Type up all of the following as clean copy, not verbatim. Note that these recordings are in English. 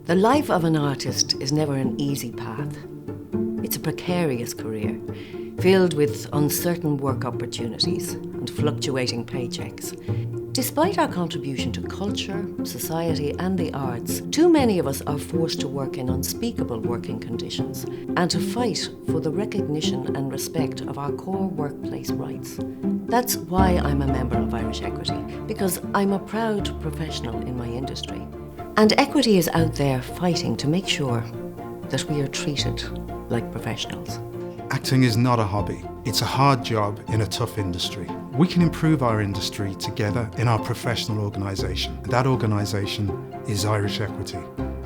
The life of an artist is never an easy path. It's a precarious career, filled with uncertain work opportunities and fluctuating paychecks. Despite our contribution to culture, society and the arts, too many of us are forced to work in unspeakable working conditions and to fight for the recognition and respect of our core workplace rights. That's why I'm a member of Irish Equity, because I'm a proud professional in my industry. And Equity is out there fighting to make sure that we are treated like professionals. Acting is not a hobby. It's a hard job in a tough industry. We can improve our industry together in our professional organisation. That organisation is Irish Equity.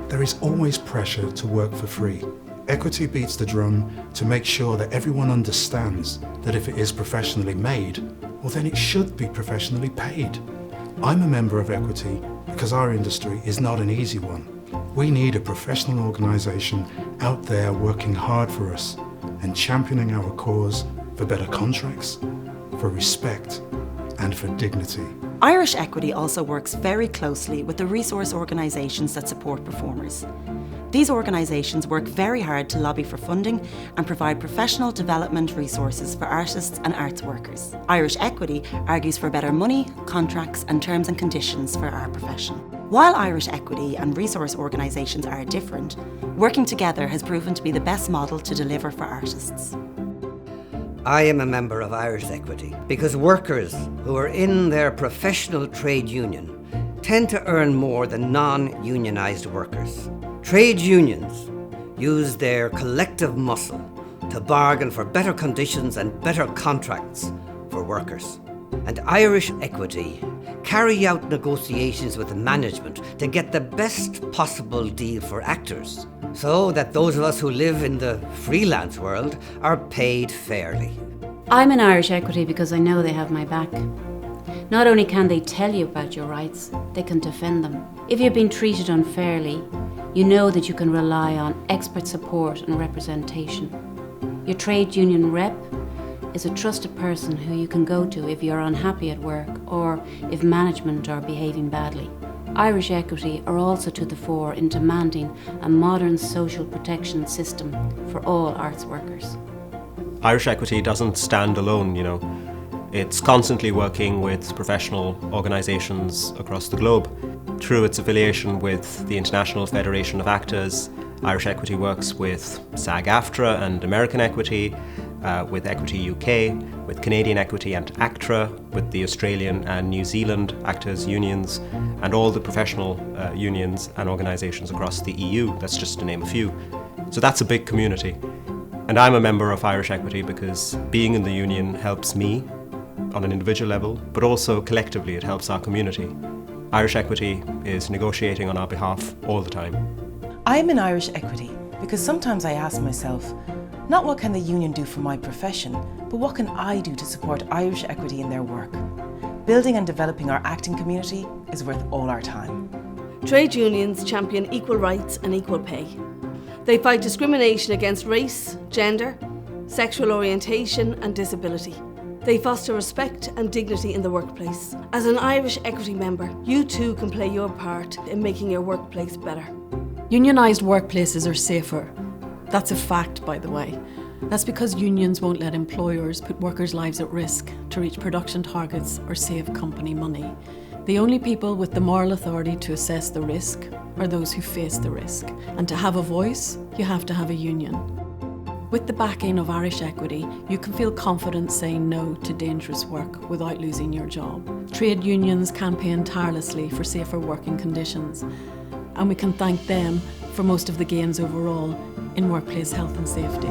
There is always pressure to work for free. Equity beats the drum to make sure that everyone understands that if it is professionally made, well then it should be professionally paid. I'm a member of Equity because our industry is not an easy one. We need a professional organisation out there working hard for us and championing our cause for better contracts, for respect and for dignity. Irish Equity also works very closely with the resource organisations that support performers. These organisations work very hard to lobby for funding and provide professional development resources for artists and arts workers. Irish Equity argues for better money, contracts and terms and conditions for our profession. While Irish Equity and resource organisations are different, working together has proven to be the best model to deliver for artists. I am a member of Irish Equity because workers who are in their professional trade union tend to earn more than non-unionised workers. Trade unions use their collective muscle to bargain for better conditions and better contracts for workers. And Irish Equity carry out negotiations with the management to get the best possible deal for actors, so that those of us who live in the freelance world are paid fairly. I'm in Irish Equity because I know they have my back. Not only can they tell you about your rights, they can defend them. If you've been treated unfairly, you know that you can rely on expert support and representation. Your trade union rep is a trusted person who you can go to if you're unhappy at work or if management are behaving badly. Irish Equity are also to the fore in demanding a modern social protection system for all arts workers. Irish Equity doesn't stand alone, It's constantly working with professional organisations across the globe. Through its affiliation with the International Federation of Actors, Irish Equity works with SAG-AFTRA and American Equity, with Equity UK, with Canadian Equity and ACTRA, with the Australian and New Zealand Actors Unions, and all the professional unions and organisations across the EU. That's just to name a few. So that's a big community. And I'm a member of Irish Equity because being in the union helps me on an individual level, but also collectively it helps our community. Irish Equity is negotiating on our behalf all the time. I am in Irish Equity because sometimes I ask myself, not what can the union do for my profession, but what can I do to support Irish Equity in their work? Building and developing our acting community is worth all our time. Trade unions champion equal rights and equal pay. They fight discrimination against race, gender, sexual orientation and disability. They foster respect and dignity in the workplace. As an Irish Equity member, you too can play your part in making your workplace better. Unionised workplaces are safer. That's a fact, by the way. That's because unions won't let employers put workers' lives at risk to reach production targets or save company money. The only people with the moral authority to assess the risk are those who face the risk. And to have a voice, you have to have a union. With the backing of Irish Equity, you can feel confident saying no to dangerous work without losing your job. Trade unions campaign tirelessly for safer working conditions, and we can thank them for most of the gains overall in workplace health and safety.